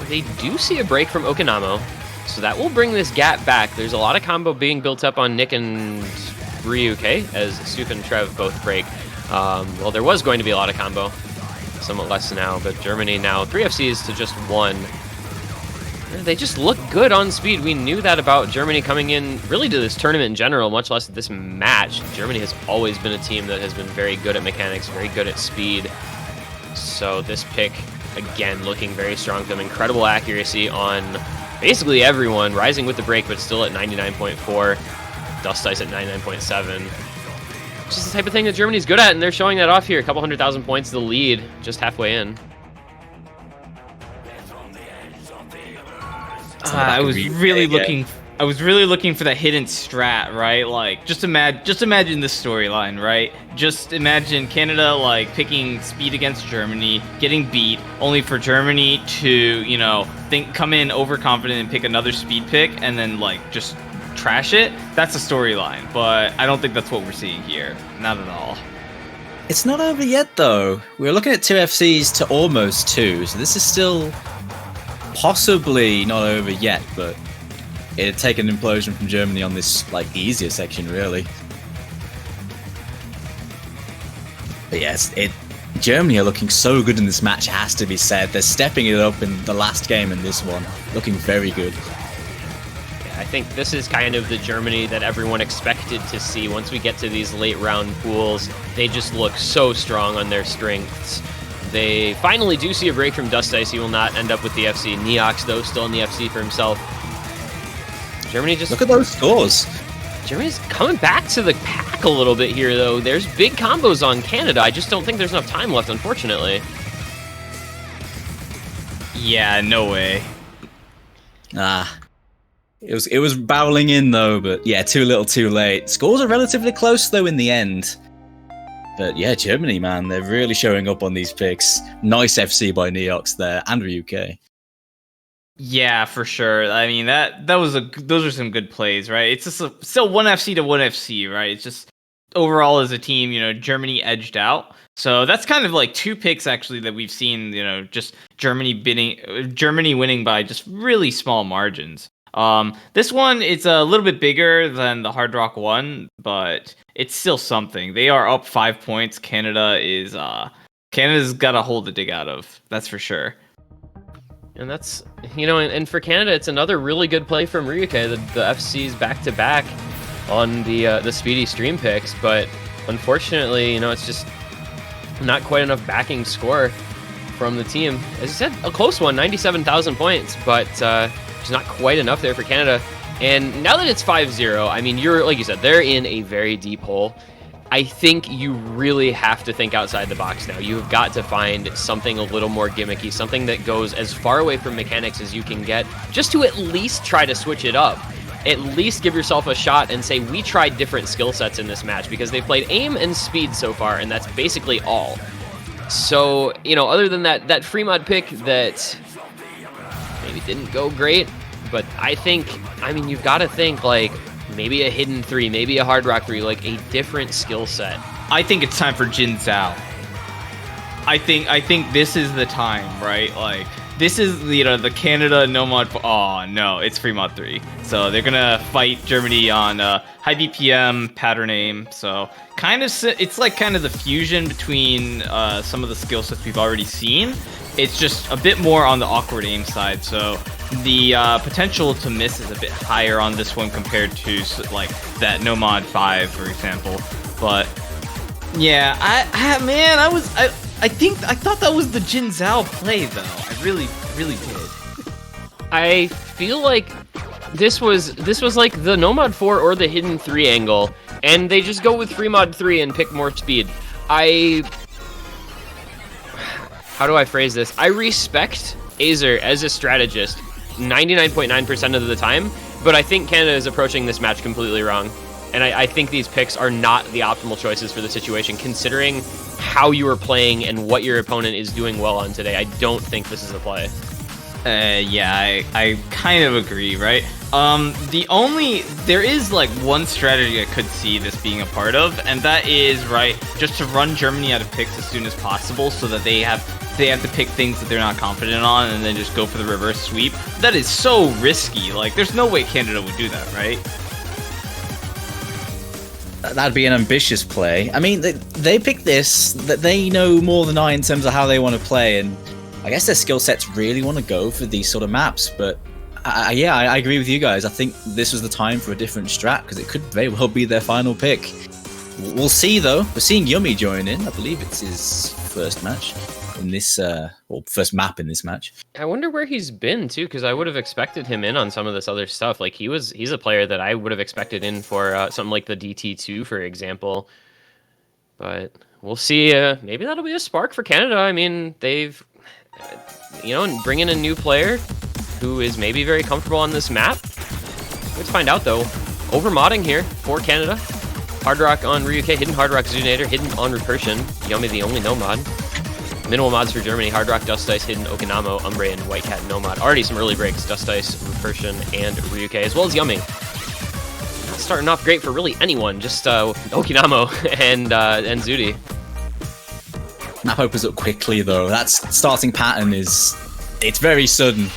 They do see a break from Okinawa, so that will bring this gap back. There's a lot of combo being built up on Nick and Ryuke, as Stoof and Trev both break. Well, there was going to be a lot of combo, somewhat less now, but Germany now 3 FCs to just 1. They just look good on speed. We knew that about Germany coming in really to this tournament in general, much less this match. Germany has always been a team that has been very good at mechanics, very good at speed. So this pick, again, looking very strong. Some incredible accuracy on basically everyone. Rising with the break, but still at 99.4. Dust Ice at 99.7. Which is the type of thing that Germany's good at, and they're showing that off here. A couple 100,000 points to the lead, just halfway in. It's on the back I of was replay really again. looking. I was really looking for that hidden strat, right? Like, just imagine this storyline, right? Just imagine Canada like picking speed against Germany, getting beat, only for Germany to, you know, come in overconfident and pick another speed pick, and then like just trash it. That's a storyline, but I don't think that's what we're seeing here. Not at all. It's not over yet, though. We're looking at 2 FCs to almost 2, so this is still possibly not over yet, but it'd take an implosion from Germany on this like easier section, really. But yes, Germany are looking so good in this match, it has to be said. They're stepping it up in the last game and this one, looking very good. I think this is kind of the Germany that everyone expected to see. Once we get to these late round pools, they just look so strong on their strengths. They finally do see a break from Dust Ice. He will not end up with the FC. Neox, though, still in the FC for himself. Germany just... Look at those scores. Germany's coming back to the pack a little bit here, though. There's big combos on Canada. I just don't think there's enough time left, unfortunately. Yeah, no way. It was barreling in, though, but yeah, too little too late. Scores are relatively close, though, in the end. But yeah, Germany, man, they're really showing up on these picks. Nice FC by Neox there, and UK. Yeah, for sure. I mean, those are some good plays, right? It's just still 1 FC to 1 FC, right? It's just overall as a team, you know, Germany edged out. So that's kind of like 2 picks actually that we've seen, you know, just Germany winning by just really small margins. This one, it's a little bit bigger than the Hard Rock one, but it's still something. They are up 5 points. Canada's got a hole to dig out of. That's for sure. And that's, you know, and for Canada, it's another really good play from Ryuke. The FC's back-to-back on the speedy stream picks, but unfortunately, you know, it's just not quite enough backing score from the team. As I said, a close one, 97,000 points, but just not quite enough there for Canada. And now that it's 5-0, I mean, like you said, they're in a very deep hole. I think you really have to think outside the box now. You've got to find something a little more gimmicky, something that goes as far away from mechanics as you can get, just to at least try to switch it up. At least give yourself a shot and say, we tried different skill sets in this match, because they've played aim and speed so far, and that's basically all. So, you know, other than that free mod pick that maybe didn't go great, but I mean, you've got to think, like, maybe a hidden 3, maybe a hard rock 3, like a different skill set. I think it's time for Jin Zhao. I think this is the time, right? Like, this is, you know, the Canada no mod. Oh no, it's free mod 3. So they're gonna fight Germany on high BPM pattern aim. So it's like kind of the fusion between some of the skill sets we've already seen. It's just a bit more on the awkward aim side. So the potential to miss is a bit higher on this one compared to like that no mod 5, for example. But yeah, I thought that was the Jin Zhao play, though. I really did. I feel like this was like the no mod 4 or the hidden 3 angle, and they just go with free mod 3 and pick more speed. How do I phrase this? I respect Azer as a strategist 99.9% of the time, but I think Canada is approaching this match completely wrong. And I think these picks are not the optimal choices for the situation, considering how you are playing and what your opponent is doing well on today. I don't think this is the play. Yeah, I kind of agree, right? There is like one strategy I could see this being a part of, and that is, right, just to run Germany out of picks as soon as possible so that they have to pick things that they're not confident on and then just go for the reverse sweep. That is so risky. Like, there's no way Canada would do that, right? That'd be an ambitious play. I mean, they picked this, that they know more than I in terms of how they want to play, and I guess their skill sets really want to go for these sort of maps, but I agree with you guys. I think this was the time for a different strat, because it could very well be their final pick. We'll see, though. We're seeing Yummy join in. I believe it's his first match in this, first map in this match. I wonder where he's been, too, because I would have expected him in on some of this other stuff. Like, he's a player that I would have expected in for something like the DT2, for example. But we'll see. Maybe that'll be a spark for Canada. I mean, they've, you know, bring in a new player who is maybe very comfortable on this map. Let's find out, though. Over-modding here for Canada. Hard Rock on Ryuke, hidden Hard Rock Zoonator, hidden on Recursion. Yummy, the only no mod. Minimal mods for Germany, Hard Rock, Dust Ice, hidden Okinamo, Umbre, and White Cat no mod. Already some early breaks, Dust Ice, Recursion, and Ryuke, as well as Yummy. Not starting off great for really anyone, just Okinamo and Zudi. Map opens up quickly though. That starting pattern it's very sudden.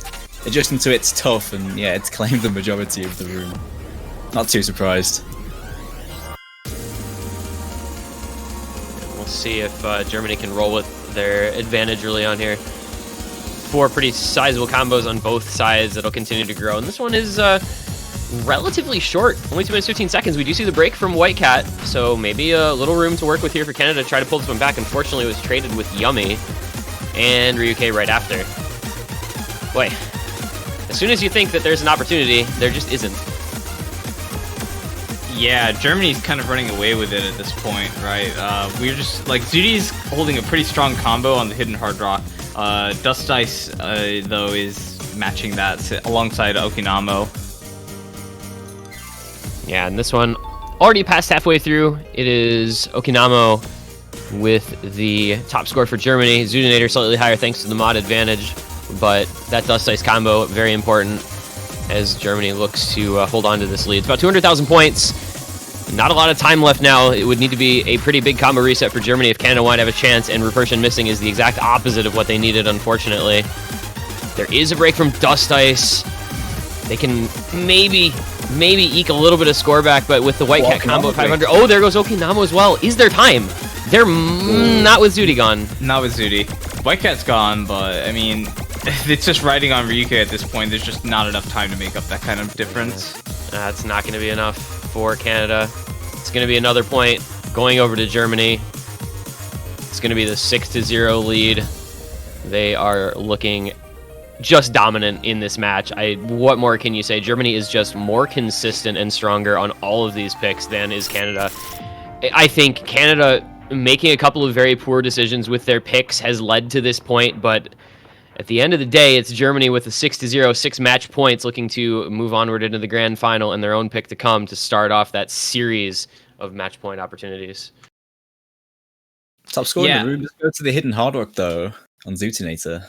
Adjusting to it's tough, and yeah, it's claimed the majority of the room. Not too surprised. We'll see if Germany can roll with their advantage early on here. 4 pretty sizable combos on both sides that'll continue to grow, and this one is relatively short, only 2 minutes 15 seconds. We do see the break from White Cat, so maybe a little room to work with here for Canada to try to pull this one back. Unfortunately, it was traded with Yummy and Ryuke right after. Boy, as soon as you think that there's an opportunity, there just isn't. Yeah, Germany's kind of running away with it at this point, right? We're just, like, Zudi's holding a pretty strong combo on the hidden Hard Rock. Dust Ice, though, is matching that alongside Okinamo. Yeah, and this one already passed halfway through. It is Okinamo with the top score for Germany. Zoonator slightly higher thanks to the mod advantage, but that Dust Ice combo, very important as Germany looks to hold on to this lead. It's about 200,000 points. Not a lot of time left now. It would need to be a pretty big combo reset for Germany if Canada wanted to have a chance, and Repertion missing is the exact opposite of what they needed, unfortunately. There is a break from Dust Ice. They can maybe eke a little bit of score back, but with the White Cat combo at 500... Oh, there goes Okinamo as well. Is there time? They're not with Zudi gone. Not with Zudi. White Cat's gone, but, I mean, it's just riding on Ryuke at this point. There's just not enough time to make up that kind of difference. That's not going to be enough for Canada. It's going to be another point going over to Germany. It's going to be the 6-0 lead. They are looking just dominant in this match. What more can you say? Germany is just more consistent and stronger on all of these picks than is Canada. I think Canada making a couple of very poor decisions with their picks has led to this point, but at the end of the day, it's Germany with a 6-0, 6 match points, looking to move onward into the grand final and their own pick to come to start off that series of match point opportunities. Top score in the room. Let's go to the hidden Hard Rock though on Zootinator.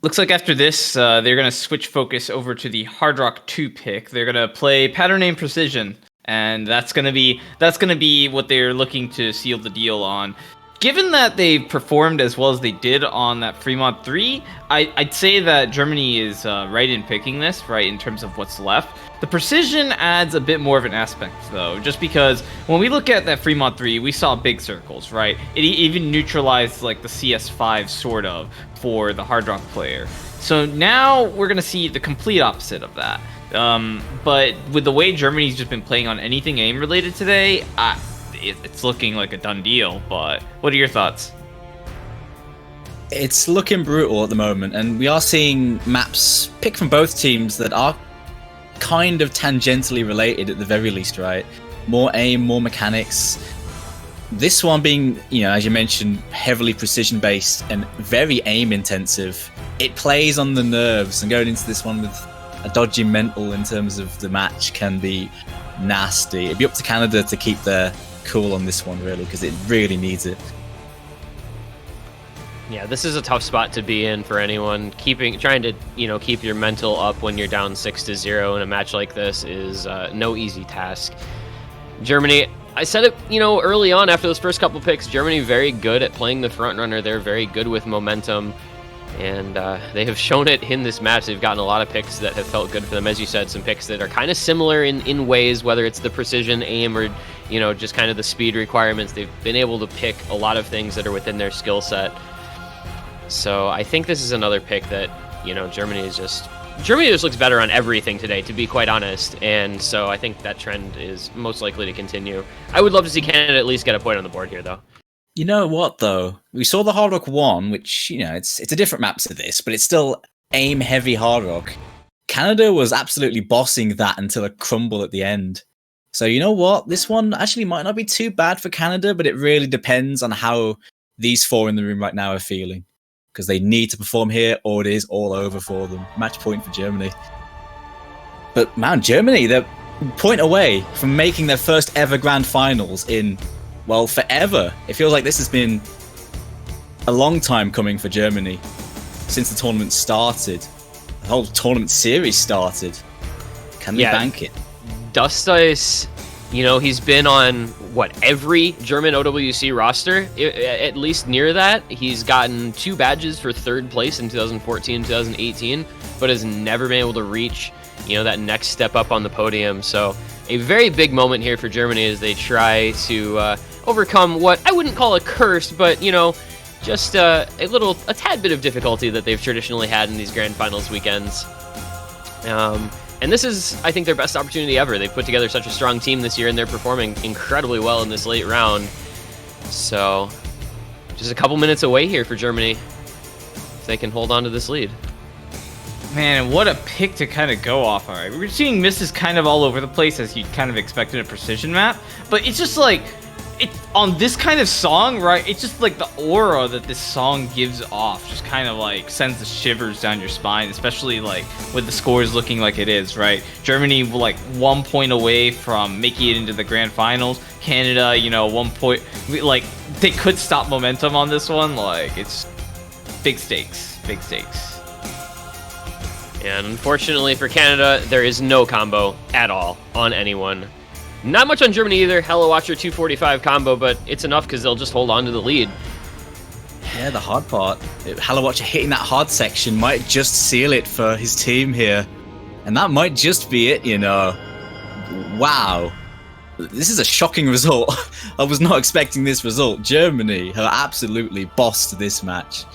Looks like after this, they're going to switch focus over to the Hard Rock 2 pick. They're going to play Pattern Name Precision, and that's going to be what they're looking to seal the deal on. Given that they performed as well as they did on that Fremont 3, I'd say that Germany is right in picking this, right, in terms of what's left. The precision adds a bit more of an aspect, though, just because when we look at that Fremont 3, we saw big circles, right? It even neutralized, like, the CS5, sort of, for the Hard Rock player. So now we're going to see the complete opposite of that. But with the way Germany's just been playing on anything aim-related today, it's looking like a done deal, but what are your thoughts? It's looking brutal at the moment, and we are seeing maps picked from both teams that are kind of tangentially related at the very least, right? More aim, more mechanics. This one being, you know, as you mentioned, heavily precision-based and very aim-intensive. It plays on the nerves, and going into this one with a dodgy mental in terms of the match can be nasty. It'd be up to Canada to keep their cool on this one, really, because it really needs it. Yeah, this is a tough spot to be in for anyone. Trying to, keep your mental up when you're down 6-0 in a match like this is no easy task. Germany, I said it, early on after those first couple picks, Germany very good at playing the front runner. They're very good with momentum, and they have shown it in this match. They've gotten a lot of picks that have felt good for them. As you said, some picks that are kind of similar in ways, whether it's the precision aim or, just kind of the speed requirements. They've been able to pick a lot of things that are within their skill set. So I think this is another pick that, Germany just looks better on everything today, to be quite honest. And so I think that trend is most likely to continue. I would love to see Canada at least get a point on the board here, though. You know what, though? We saw the Hard Rock 1, which, it's a different map to this, but it's still aim-heavy Hard Rock. Canada was absolutely bossing that until a crumble at the end. So you know what? This one actually might not be too bad for Canada, but it really depends on how these four in the room right now are feeling. because they need to perform here or it is all over for them. Match point for Germany. But man, Germany, they're a point away from making their first ever grand finals in, well, forever. It feels like this has been a long time coming for Germany since the tournament started. The whole tournament series started. Can they bank it? Dust Ice, you know, he's been on, what, every German OWC roster? At least near that. He's gotten 2 badges for 3rd place in 2014 2018, but has never been able to reach, you know, that next step up on the podium. So a very big moment here for Germany as they try to overcome what I wouldn't call a curse, but, you know, just a tad bit of difficulty that they've traditionally had in these grand finals weekends. And this is, I think, their best opportunity ever. They've put together such a strong team this year, and they're performing incredibly well in this late round. So, just a couple minutes away here for Germany, if they can hold on to this lead. Man, what a pick to kind of go off. All right, we're seeing misses kind of all over the place, as you'd kind of expect in a precision map. But it's just like, on this kind of song, right? It's just like the aura that this song gives off just kind of like sends the shivers down your spine, especially like with the scores looking like it is, right? Germany like 1 point away from making it into the grand finals. Canada, you know, 1 point, like they could stop momentum on this one. Like it's big stakes, big stakes. And unfortunately for Canada, there is no combo at all on anyone. Not much on Germany either. Hello Watcher 245 combo, but it's enough because they'll just hold on to the lead. Yeah, the hard part. Hello Watcher hitting that hard section might just seal it for his team here. And that might just be it, you know. Wow. This is a shocking result. I was not expecting this result. Germany have absolutely bossed this match.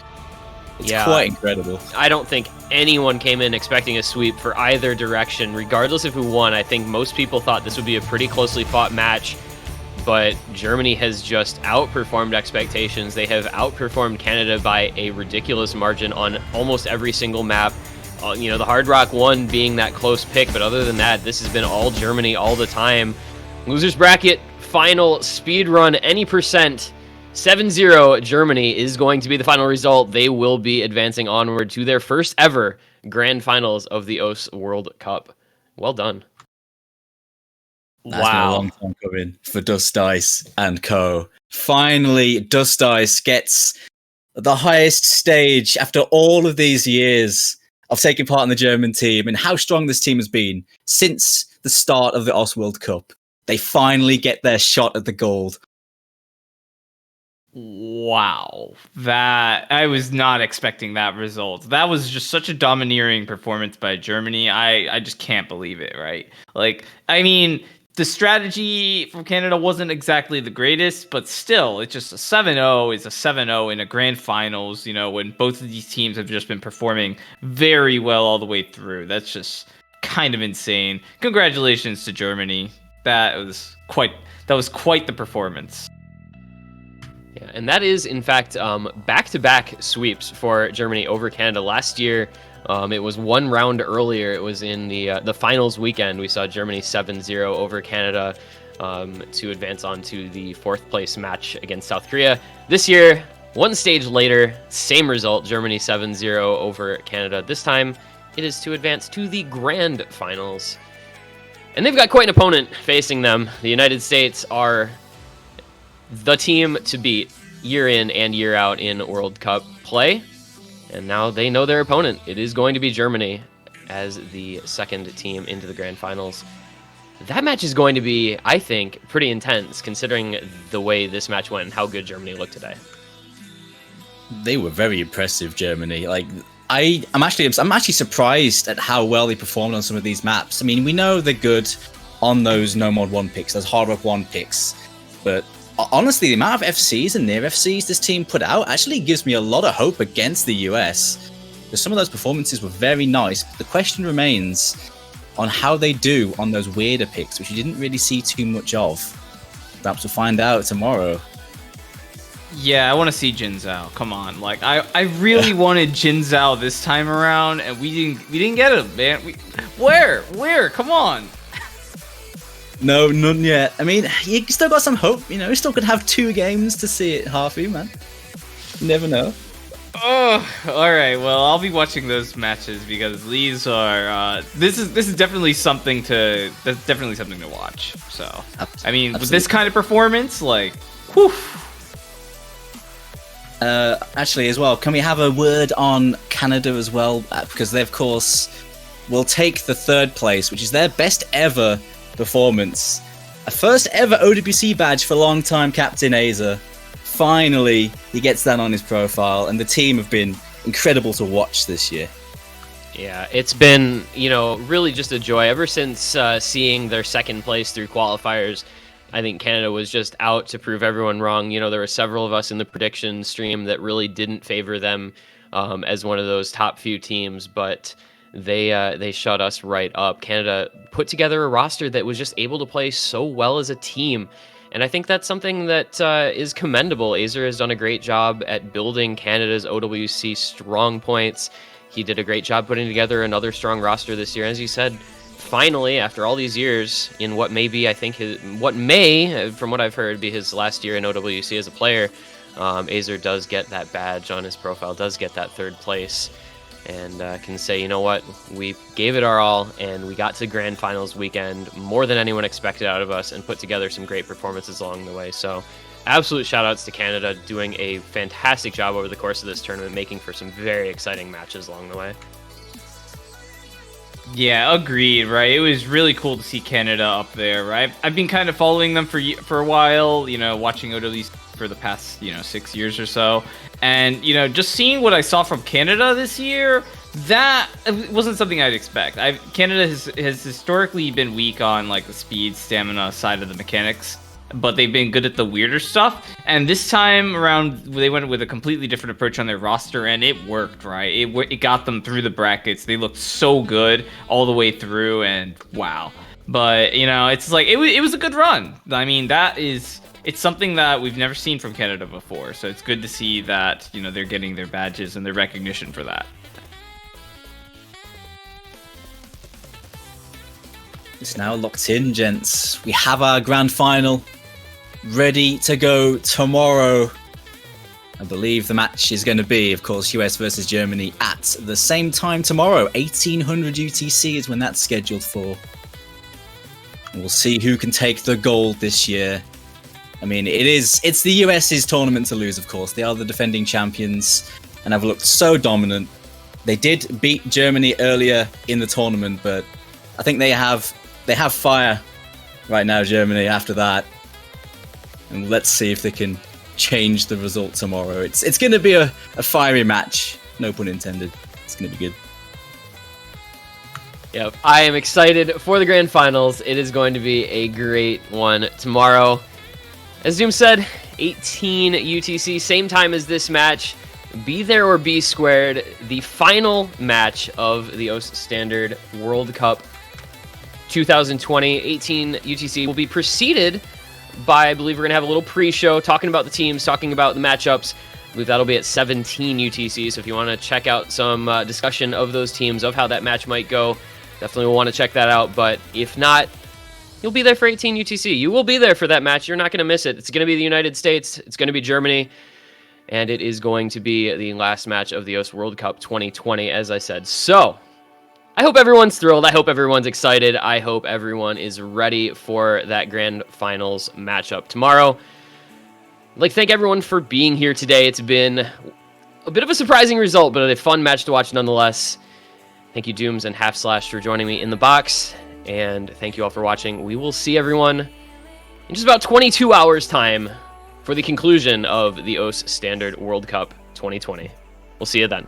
It's quite incredible. I don't think anyone came in expecting a sweep for either direction, regardless of who won. I think most people thought this would be a pretty closely fought match, but Germany has just outperformed expectations. They have outperformed Canada by a ridiculous margin on almost every single map. You know, the Hard Rock one being that close pick, but other than that, this has been all Germany all the time. Losers bracket, final speed run, any percent. 7-0 Germany is going to be the final result. They will be advancing onward to their first ever grand finals of the OS World Cup. Well done. That's been a long time coming for Dust Ice and co. Finally, Dust Ice gets the highest stage after all of these years of taking part in the German team and how strong this team has been since the start of the OS World Cup. They finally get their shot at the gold. Wow, that I was not expecting that result. That was just such a domineering performance by Germany. I just can't believe it, right? Like, I mean, the strategy from Canada wasn't exactly the greatest, but still, it's just a 7-0 is a 7-0 in a grand finals, you know, when both of these teams have just been performing very well all the way through. That's just kind of insane. Congratulations to Germany. That was quite the performance. Yeah, and that is, in fact, back-to-back sweeps for Germany over Canada. Last year, it was one round earlier. It was in the finals weekend. We saw Germany 7-0 over Canada to advance on to the 4th place match against South Korea. This year, one stage later, same result, Germany 7-0 over Canada. This time, it is to advance to the grand finals. And they've got quite an opponent facing them. The United States are the team to beat year in and year out in World Cup play. And now they know their opponent. It is going to be Germany as the second team into the grand finals. That match is going to be, I think, pretty intense considering the way this match went and how good Germany looked today. They were very impressive, Germany. Like, I'm actually surprised at how well they performed on some of these maps. I mean, we know they're good on those No Mod 1 picks, those Hard Rock 1 picks, but honestly, the amount of FCs and near FCs this team put out actually gives me a lot of hope against the US. Because some of those performances were very nice, but the question remains on how they do on those weirder picks, which you didn't really see too much of. Perhaps we'll find out tomorrow. Yeah, I want to see Jin Zhao. Come on, like I really wanted Jin Zhao this time around, and we didn't get him, man. Where? Come on. No, none yet. I mean, you still got some hope, you know. You still could have 2 games to see it, Harvey, man. You never know. Oh, all right. Well, I'll be watching those matches because these are this is definitely something to watch. So, I mean, with this kind of performance, like, whew. Actually, as well, can we have a word on Canada as well? Because they, of course, will take the 3rd place, which is their best ever performance. A first ever OWC badge for long-time captain Azer. Finally, he gets that on his profile, and the team have been incredible to watch this year. Yeah, it's been, really just a joy ever since seeing their 2nd place through qualifiers. I think Canada was just out to prove everyone wrong. There were several of us in the prediction stream that really didn't favor them as one of those top few teams, but they shut us right up. Canada put together a roster that was just able to play so well as a team. And I think that's something that is commendable. Azer has done a great job at building Canada's OWC strong points. He did a great job putting together another strong roster this year. As you said, finally, after all these years, in what may be, from what I've heard, be his last year in OWC as a player, Azer does get that badge on his profile, does get that 3rd place, and can say, you know what, we gave it our all, and we got to Grand Finals weekend more than anyone expected out of us, and put together some great performances along the way. So, absolute shout-outs to Canada, doing a fantastic job over the course of this tournament, making for some very exciting matches along the way. Yeah, agreed, right? It was really cool to see Canada up there, right? I've been kind of following them for a while, watching OWC for the past, 6 years or so. And, just seeing what I saw from Canada this year, that wasn't something I'd expect. Canada has historically been weak on, like, the speed, stamina side of the mechanics, but they've been good at the weirder stuff. And this time around, they went with a completely different approach on their roster, and it worked, right? It got them through the brackets. They looked so good all the way through, and wow. But, it's like, it was a good run. I mean, it's something that we've never seen from Canada before, so it's good to see that, they're getting their badges and their recognition for that. It's now locked in, gents. We have our grand final ready to go tomorrow. I believe the match is going to be, of course, US versus Germany at the same time tomorrow. 1800 UTC is when that's scheduled for. And we'll see who can take the gold this year. I mean, it's the US's tournament to lose, of course. They are the defending champions and have looked so dominant. They did beat Germany earlier in the tournament, but I think they have fire right now, Germany, after that. And let's see if they can change the result tomorrow. It's going to be a fiery match, no pun intended. It's going to be good. Yep, I am excited for the grand finals. It is going to be a great one tomorrow. As Doom said, 18 UTC, same time as this match. Be there or be squared. The final match of the OS Standard World Cup 2020, 18 UTC will be preceded by, I believe we're going to have a little pre-show talking about the teams, talking about the matchups. I believe that'll be at 17 UTC, so if you want to check out some discussion of those teams, of how that match might go, definitely will want to check that out. But if not, you'll be there for 18 UTC. You will be there for that match. You're not going to miss it. It's going to be the United States. It's going to be Germany. And it is going to be the last match of the OS World Cup 2020, as I said. So, I hope everyone's thrilled. I hope everyone's excited. I hope everyone is ready for that grand finals matchup tomorrow. I'd like to thank everyone for being here today. It's been a bit of a surprising result, but a fun match to watch nonetheless. Thank you, Dooms and Half Slash, for joining me in the box. And thank you all for watching. We will see everyone in just about 22 hours' time for the conclusion of the OS Standard World Cup 2020. We'll see you then.